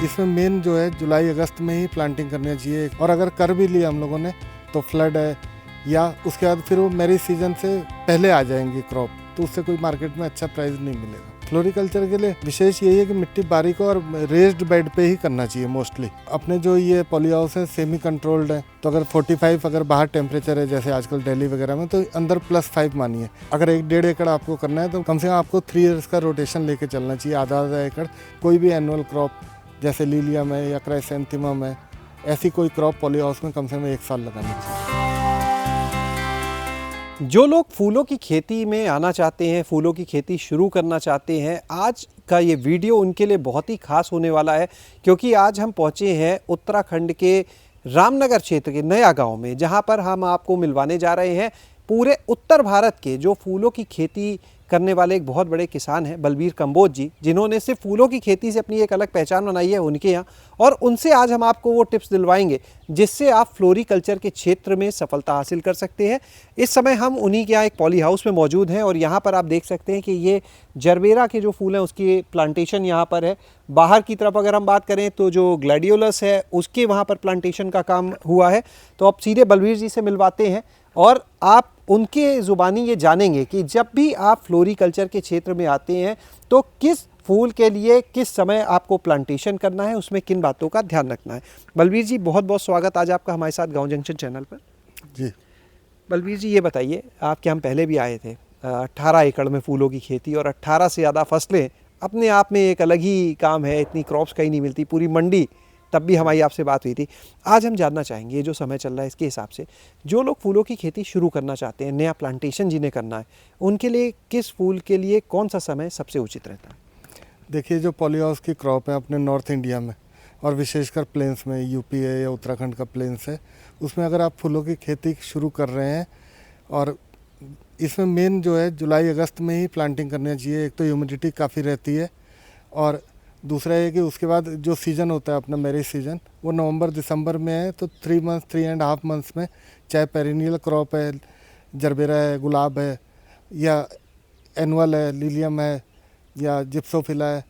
इसमें मेन जो है जुलाई अगस्त में ही प्लांटिंग करनी चाहिए, और अगर कर भी लिया हम लोगों ने तो फ्लड है या उसके बाद फिर वो मैरिज सीजन से पहले आ जाएंगी क्रॉप, तो उससे कोई मार्केट में अच्छा प्राइस नहीं मिलेगा। फ्लोरिकल्चर के लिए विशेष यही है कि मिट्टी बारीक और रेज्ड बेड पे ही करना चाहिए मोस्टली। अपने जो ये पॉली हाउस है सेमी कंट्रोल्ड है, तो अगर 45 अगर बाहर टेम्परेचर है जैसे आजकल दिल्ली वगैरह में, तो अंदर +5 मानिए। अगर 1-1.5 एकड़ आपको करना है तो कम से कम आपको 3 ईयर्स का रोटेशन लेके चलना चाहिए, आधा एकड़ कोई भी एनुअल क्रॉप जैसे लिलियम है या क्राइसेंथेमम है, ऐसी कोई क्रॉप पॉली हाउस में कम से कम 1 साल लगानी चाहिए। जो लोग फूलों की खेती में आना चाहते हैं, फूलों की खेती शुरू करना चाहते हैं, आज का ये वीडियो उनके लिए बहुत ही खास होने वाला है, क्योंकि आज हम पहुंचे हैं उत्तराखंड के रामनगर क्षेत्र के नया गांव में, जहां पर हम आपको मिलवाने जा रहे हैं पूरे उत्तर भारत के जो फूलों की खेती करने वाले एक बहुत बड़े किसान हैं बलबीर कंबोज जी, जिन्होंने सिर्फ फूलों की खेती से अपनी एक अलग पहचान बनाई है उनके यहाँ, और उनसे आज हम आपको वो टिप्स दिलवाएंगे जिससे आप फ्लोरिकल्चर के क्षेत्र में सफलता हासिल कर सकते हैं। इस समय हम उन्हीं के यहाँ एक पॉली हाउस में मौजूद हैं और यहाँ पर आप देख सकते हैं कि ये जरबेरा के जो फूल हैं उसकी प्लांटेशन यहाँ पर है। बाहर की तरफ अगर हम बात करें तो जो ग्लैडियोलस है उसके वहाँ पर प्लांटेशन का काम हुआ है। तो अब सीधे बलबीर जी से मिलवाते हैं और आप उनके ज़ुबानी ये जानेंगे कि जब भी आप फ्लोरिकल्चर के क्षेत्र में आते हैं तो किस फूल के लिए किस समय आपको प्लांटेशन करना है, उसमें किन बातों का ध्यान रखना है। बलबीर जी बहुत बहुत स्वागत आज आपका हमारे साथ गांव जंक्शन चैनल पर। जी बलबीर जी ये बताइए, आपके हम पहले भी आए थे, 18 एकड़ में फूलों की खेती और 18 से ज़्यादा फसलें, अपने आप में एक अलग ही काम है, इतनी क्रॉप्स कहीं नहीं मिलती, पूरी मंडी, तब भी हमारी आपसे बात हुई थी। आज हम जानना चाहेंगे ये जो समय चल रहा है इसके हिसाब से जो लोग फूलों की खेती शुरू करना चाहते हैं, नया प्लांटेशन जिन्हें करना है, उनके लिए किस फूल के लिए कौन सा समय सबसे उचित रहता है? देखिए, जो पॉली हाउस की क्रॉप है अपने नॉर्थ इंडिया में और विशेषकर प्लेन्स में, यूपी है या उत्तराखंड का प्लेन्स है, उसमें अगर आप फूलों की खेती शुरू कर रहे हैं और इसमें मेन जो है जुलाई अगस्त में ही प्लांटिंग करनी चाहिए। एक तो ह्यूमिडिटी काफ़ी रहती है और दूसरा है कि उसके बाद जो सीज़न होता है अपना मैरिज सीज़न वो नवंबर दिसंबर में है, तो 3.5 मंथ्स में चाहे पेरिनियल क्रॉप है, जरबेरा है, गुलाब है या एनुअल है, लिलियम है या जिप्सोफिला है,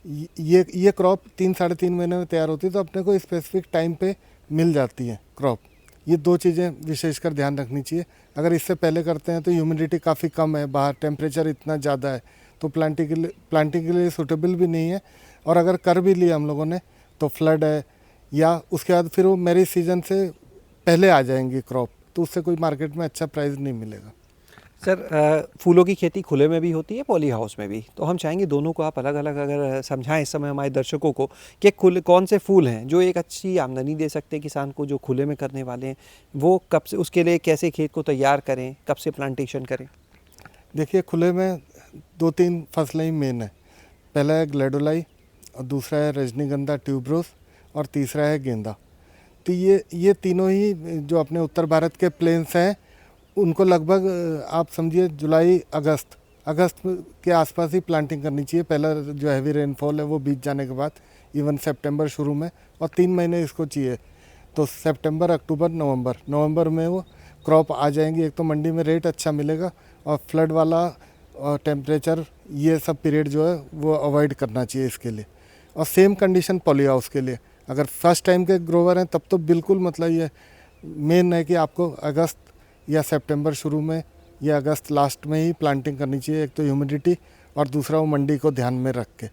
ये क्रॉप 3-3.5 महीने में तैयार होती है, तो अपने को स्पेसिफिक टाइम पे मिल जाती है क्रॉप। ये 2 चीज़ें विशेषकर ध्यान रखनी चाहिए। अगर इससे पहले करते हैं तो ह्यूमिडिटी काफ़ी कम है, बाहर टेम्परेचर इतना ज़्यादा है, तो प्लांटिंग के लिए सूटेबल भी नहीं है। और अगर कर भी लिया हम लोगों ने तो फ्लड है या उसके बाद फिर वो मैरिज सीजन से पहले आ जाएंगी क्रॉप, तो उससे कोई मार्केट में अच्छा प्राइस नहीं मिलेगा। सर, फूलों की खेती खुले में भी होती है, पॉली हाउस में भी, तो हम चाहेंगे दोनों को आप अलग अलग अगर समझाएं इस समय हमारे दर्शकों को कि कौन से फूल हैं जो एक अच्छी आमदनी दे सकते हैं किसान को, जो खुले में करने वाले हैं, वो कब से, उसके लिए कैसे खेत को तैयार करें, कब से प्लांटेशन करें? देखिए, खुले में 2-3 फसलें ही मेन है। पहला है ग्लैडोलाई और दूसरा है रजनीगंधा ट्यूबरोस और तीसरा है गेंदा। तो ये तीनों ही जो अपने उत्तर भारत के प्लेन्स हैं उनको लगभग आप समझिए जुलाई अगस्त के आसपास ही प्लांटिंग करनी चाहिए। पहला जो हैवी रेनफॉल है वो बीत जाने के बाद, इवन सितंबर शुरू में, और 3 महीने इसको चाहिए, तो सितंबर, अक्टूबर, नवंबर में वो क्रॉप आ जाएंगी। एक तो मंडी में रेट अच्छा मिलेगा और फ्लड वाला और टेम्परेचर, ये सब पीरियड जो है वो अवॉइड करना चाहिए इसके लिए। और सेम कंडीशन पॉली हाउस के लिए, अगर फर्स्ट टाइम के ग्रोवर हैं तब तो बिल्कुल मतलब ये मेन है कि आपको अगस्त या सितंबर शुरू में या अगस्त लास्ट में ही प्लांटिंग करनी चाहिए। एक तो ह्यूमिडिटी और दूसरा वो मंडी को ध्यान में रख के,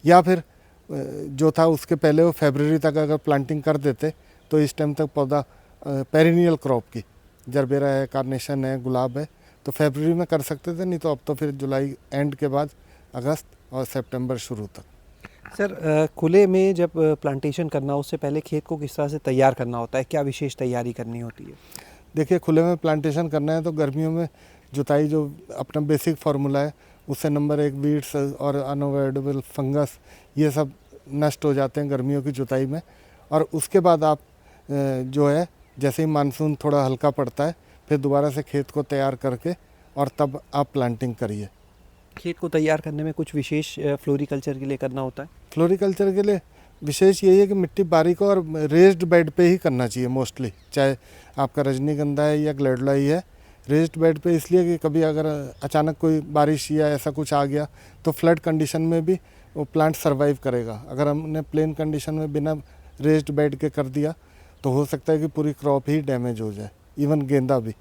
या फिर जो था उसके पहले वो फरवरी तक अगर प्लांटिंग कर देते तो इस टाइम तक पौधा पेरिनियल क्रॉप की, जरबेरा है, कार्नेशन है, गुलाब है, तो फरवरी में कर सकते थे, नहीं तो अब तो फिर जुलाई एंड के बाद अगस्त और सितंबर शुरू तक। सर, खुले में जब प्लांटेशन करना उससे पहले खेत को किस तरह से तैयार करना होता है, क्या विशेष तैयारी करनी होती है? देखिए, खुले में प्लांटेशन करना है तो गर्मियों में जुताई जो अपना बेसिक फार्मूला है उससे नंबर 1 वीड्स और अनअवॉइडेबल फंगस ये सब नष्ट हो जाते हैं गर्मियों की जुताई में। और उसके बाद आप जो है जैसे ही मानसून थोड़ा हल्का पड़ता है फिर दोबारा से खेत को तैयार करके और तब आप प्लांटिंग करिए। खेत को तैयार करने में कुछ विशेष फ्लोरिकल्चर के लिए करना होता है? फ्लोरिकल्चर के लिए विशेष यही है कि मिट्टी बारीक और रेज्ड बेड पे ही करना चाहिए मोस्टली, चाहे आपका रजनीगंधा है या ग्लैडोलाई है। रेज्ड बेड पे इसलिए कि कभी अगर अचानक कोई बारिश या ऐसा कुछ आ गया तो फ्लड कंडीशन में भी वो प्लांट सरवाइव करेगा। अगर हमने प्लेन कंडीशन में बिना रेस्ड बेड के कर दिया तो हो सकता है कि पूरी क्रॉप ही डैमेज हो जाए, इवन गेंदा भी।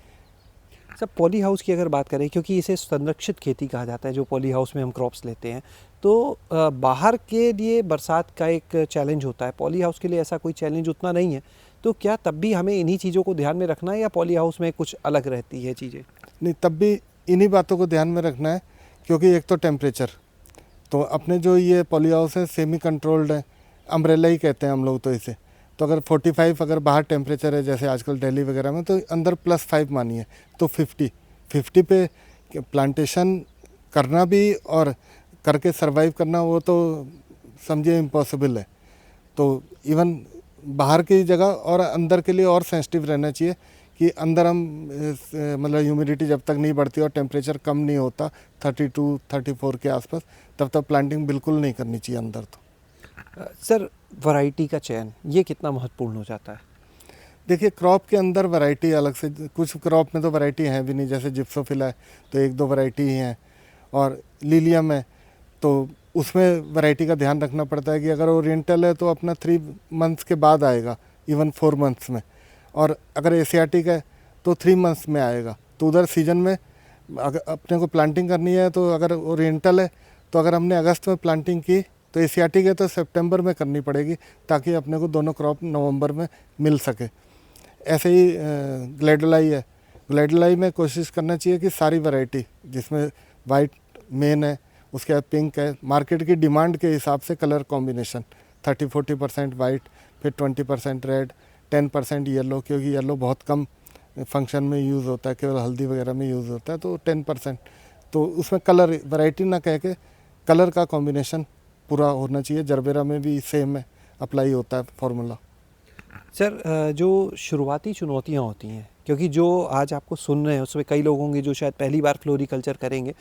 सर पॉली हाउस की अगर बात करें, क्योंकि इसे संरक्षित खेती कहा जाता है जो पॉली हाउस में हम क्रॉप्स लेते हैं, तो बाहर के लिए बरसात का एक चैलेंज होता है, पॉली हाउस के लिए ऐसा कोई चैलेंज उतना नहीं है, तो क्या तब भी हमें इन्हीं चीज़ों को ध्यान में रखना है या पॉली हाउस में कुछ अलग रहती है चीज़ें? नहीं, तब भी इन्हीं बातों को ध्यान में रखना है, क्योंकि एक तो टेम्परेचर, तो अपने जो ये पॉली हाउस है सेमी कंट्रोल्ड है, अम्ब्रेला ही कहते हैं हम लोग तो इसे। तो अगर 45 अगर बाहर टेम्परेचर है जैसे आजकल दिल्ली वगैरह में, तो अंदर +5 मानिए तो 50 पे प्लांटेशन करना भी और करके सरवाइव करना वो तो समझिए इम्पॉसिबल है। तो इवन बाहर की जगह और अंदर के लिए और सेंसिटिव रहना चाहिए कि अंदर हम मतलब ह्यूमिडिटी जब तक नहीं बढ़ती और टेम्परेचर कम नहीं होता 32-34 के आसपास, तब तक प्लांटिंग बिल्कुल नहीं करनी चाहिए अंदर। तो सर वैरायटी का चयन ये कितना महत्वपूर्ण हो जाता है? देखिए, क्रॉप के अंदर वैरायटी अलग से, कुछ क्रॉप में तो वैरायटी है भी नहीं, जैसे जिप्सोफिला है तो 1-2 वैरायटी ही हैं, और लिलियम है तो उसमें वैरायटी का ध्यान रखना पड़ता है कि अगर ओरिएंटल है तो अपना 3 मंथ्स के बाद आएगा, इवन 4 मंथ्स में, और अगर एशियाटिक है तो 3 मंथ्स में आएगा। तो उधर सीजन में अगर अपने को प्लांटिंग करनी है तो अगर ओरिएंटल है तो अगर हमने अगस्त में प्लांटिंग की तो एशियाटिक है तो सितंबर में करनी पड़ेगी, ताकि अपने को दोनों क्रॉप नवंबर में मिल सके। ऐसे ही ग्लेडोलाई है, ग्लेडोलाई में कोशिश करना चाहिए कि सारी वैरायटी, जिसमें वाइट मेन है, उसके बाद पिंक है, मार्केट की डिमांड के हिसाब से कलर कॉम्बिनेशन 30-40% वाइट, फिर 20% रेड, 10% येलो, क्योंकि येलो बहुत कम फंक्शन में यूज़ होता है, केवल हल्दी वगैरह में यूज़ होता है, तो 10%। तो उसमें कलर वैरायटी ना कह के कलर का कॉम्बिनेशन पूरा होना चाहिए। जरबेरा में भी सेम है, अप्लाई होता है फार्मूला। सर जो शुरुआती चुनौतियां होती हैं, क्योंकि जो आज आपको सुन रहे हैं उसमें कई लोग होंगे जो शायद पहली बार फ्लोरिकल्चर करेंगे,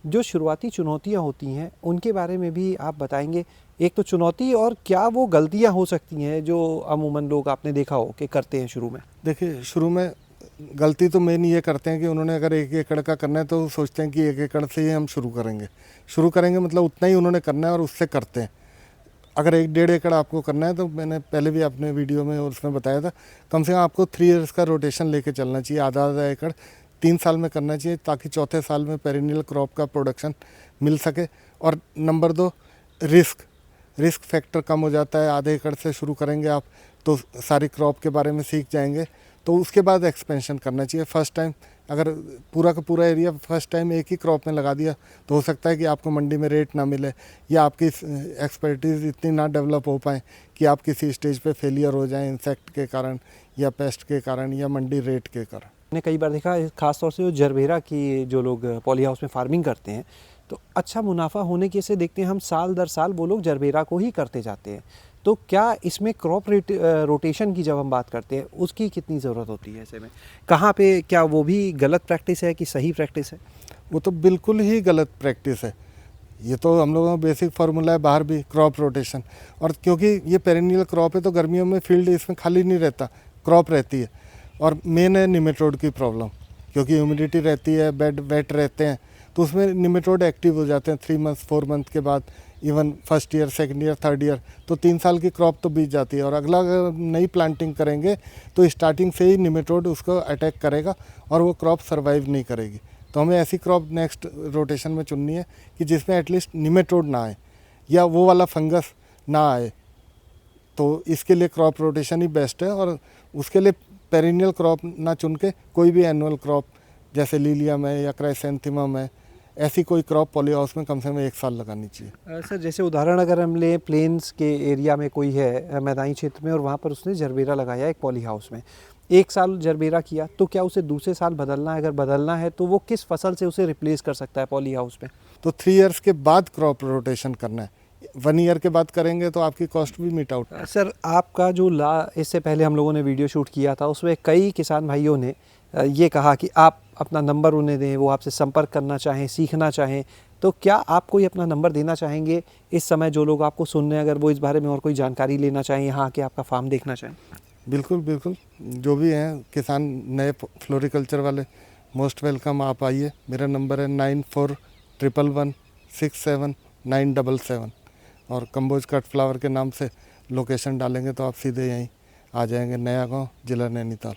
जो शुरुआती चुनौतियां होती हैं उनके बारे में भी आप बताएंगे। एक तो चुनौती, और क्या वो गलतियां हो सकती हैं जो अमूमन लोग आपने देखा हो कि करते हैं शुरू में? देखिए, शुरू में गलती तो मेन ये करते हैं कि उन्होंने अगर 1 एकड़ का करना है तो सोचते हैं कि 1 एकड़ से ही हम शुरू करेंगे मतलब उतना ही उन्होंने करना है और उससे करते हैं। अगर 1-1.5 एकड़ आपको करना है तो मैंने पहले भी अपने वीडियो में और उसमें बताया था, कम से कम आपको 3 इयर्स का रोटेशन लेके चलना चाहिए। आधा एकड़ 3 साल में करना चाहिए, ताकि चौथे साल में पेरिनियल क्रॉप का प्रोडक्शन मिल सके। और नंबर 2, रिस्क फैक्टर कम हो जाता है। आधे एकड़ से शुरू करेंगे आप तो सारी क्रॉप के बारे में सीख जाएंगे, तो उसके बाद एक्सपेंशन करना चाहिए। फर्स्ट टाइम अगर पूरा का पूरा एरिया फर्स्ट टाइम एक ही क्रॉप में लगा दिया तो हो सकता है कि आपको मंडी में रेट ना मिले, या आपकी एक्सपर्टीज़ इतनी ना डेवलप हो पाए कि आप किसी स्टेज पे फेलियर हो जाएं इंसेक्ट के कारण या पेस्ट के कारण या मंडी रेट के कारण। मैंने कई बार देखा, खासतौर से जो जरबेरा की जो लोग पॉली हाउस में फार्मिंग करते हैं, तो अच्छा मुनाफा होने के से देखते हैं हम साल दर साल वो लोग जरबेरा को ही करते जाते हैं। तो क्या इसमें क्रॉप रोटेशन की जब हम बात करते हैं उसकी कितनी ज़रूरत होती है? ऐसे में कहाँ पे, क्या वो भी गलत प्रैक्टिस है कि सही प्रैक्टिस है? वो तो बिल्कुल ही गलत प्रैक्टिस है। ये तो हम लोगों का बेसिक फार्मूला है बाहर भी, क्रॉप रोटेशन। और क्योंकि ये पेरिनियल क्रॉप है तो गर्मियों में फील्ड इसमें खाली नहीं रहता, क्रॉप रहती है। और मेन है निमेटोड की प्रॉब्लम, क्योंकि ह्यूमिडिटी रहती है, बेड वेट रहते हैं, तो उसमें निमेटोड एक्टिव हो जाते हैं 3 मंथ 4 मंथ के बाद, even first year, second year, third year, तो 3 साल की क्रॉप तो बीत जाती है। और अगला अगर नई प्लांटिंग करेंगे तो स्टार्टिंग से ही निमेटोड उसको अटैक करेगा और वो क्रॉप सर्वाइव नहीं करेगी। तो हमें ऐसी क्रॉप नेक्स्ट रोटेशन में चुननी है कि जिसमें एटलीस्ट निमेटोड ना आए या वो वाला फंगस ना आए। तो इसके लिए क्रॉप रोटेशन ही बेस्ट है। और उसके लिए पेरिनियल क्रॉप ना चुन के कोई भी एनुअल क्रॉप जैसे लिलियम है या क्राइसेंथेमम है, ऐसी कोई क्रॉप पॉली हाउस में कम से कम 1 साल लगानी चाहिए। सर जैसे उदाहरण अगर हम लें, प्लेन्स के एरिया में कोई है मैदानी क्षेत्र में और वहाँ पर उसने जरबेरा लगाया एक पॉली हाउस में, 1 साल जरबेरा किया, तो क्या उसे दूसरे साल बदलना है? अगर बदलना है तो वो किस फसल से उसे रिप्लेस कर सकता है पॉली हाउस में? तो 3 इयर्स के बाद क्रॉप रोटेशन करना है। 1 ईयर के बाद करेंगे तो आपकी कॉस्ट भी मीट आउट। सर आपका जो इससे पहले हम लोगों ने वीडियो शूट किया था उसमें कई किसान भाइयों ने ये कहा कि आप अपना नंबर उन्हें दें, वो आपसे संपर्क करना चाहें, सीखना चाहें, तो क्या आप कोई अपना नंबर देना चाहेंगे इस समय जो लोग आपको सुन रहे हैं, अगर वो इस बारे में और कोई जानकारी लेना चाहें, यहाँ आके आपका फार्म देखना चाहें? बिल्कुल बिल्कुल, जो भी हैं किसान नए फ्लोरिकल्चर वाले, मोस्ट वेलकम, आप आइए। मेरा नंबर है 9411167977। और कंबोज कट फ्लावर के नाम से लोकेशन डालेंगे तो आप सीधे यहीं आ जाएंगे, नया गांव, जिला नैनीताल।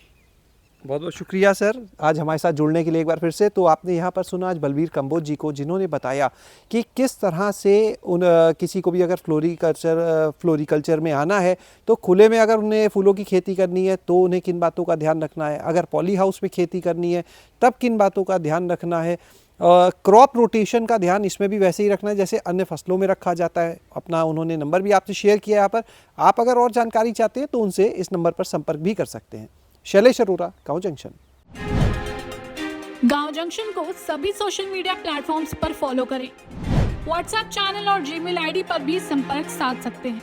बहुत बहुत शुक्रिया सर, आज हमारे साथ जुड़ने के लिए एक बार फिर से। तो आपने यहाँ पर सुना आज बलबीर कंबोज जी को, जिन्होंने बताया कि किस तरह से किसी को भी अगर फ्लोरिकल्चर में आना है तो खुले में अगर उन्हें फूलों की खेती करनी है तो उन्हें किन बातों का ध्यान रखना है, अगर पॉली हाउस में खेती करनी है तब किन बातों का ध्यान रखना है, क्रॉप रोटेशन का ध्यान इसमें भी वैसे ही रखना है जैसे अन्य फसलों में रखा जाता है। अपना उन्होंने नंबर भी आपसे शेयर किया यहाँ पर, आप अगर और जानकारी चाहते हैं तो उनसे इस नंबर पर संपर्क भी कर सकते हैं। शैलेश अरोरा, गांव जंक्शन। गांव जंक्शन को सभी सोशल मीडिया प्लेटफॉर्म्स पर फॉलो करें। व्हाट्सएप चैनल और जीमेल आईडी पर भी संपर्क साध सकते हैं।